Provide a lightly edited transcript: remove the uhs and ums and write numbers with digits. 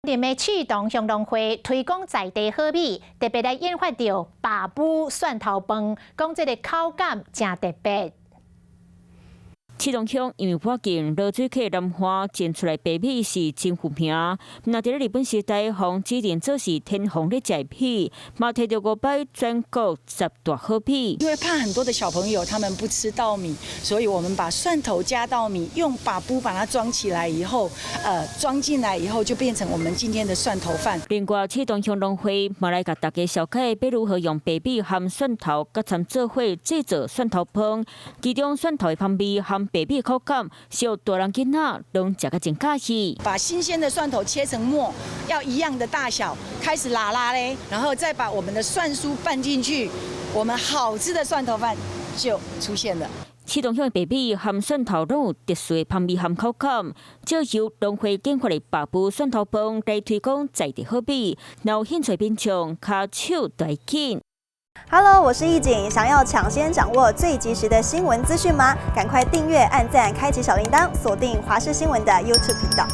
林的启动向农会推广在地好米，特别来研发到爸母蒜头饭，讲这个口感真特别。 启东乡因为附近落水客南花种出来白米是真有名，那伫咧日本时代，红指定做是天皇咧食米，嘛摕到5摆全国10大好米。因为怕很多的小朋友他们不吃稻米，所以我们把蒜头加稻米，用把布把它装起来以后，装进来以后就变成我们今天的蒜头饭。另外，启东乡农会嘛来甲大家小解，要如何用白米和蒜头甲掺做伙制作蒜头饭，其中蒜头的香味和白米口感，小大人囡仔拢食个真喜喜。把新鲜的蒜头切成末，要一样的大小，开始拉拉嘞，然后再把我们的蒜酥拌进去，我们好吃的蒜头饭就出现了。 启东乡的白米和蒜头拢有特殊的香味和口感，借由农会研发的爸母蒜头饭来推广在地好米，若有兴趣品尝，卡手带紧。 Hello， 我是易景，想要抢先掌握最及时的新闻资讯吗？赶快订阅、按赞、开启小铃铛，锁定华视新闻的 YouTube 频道。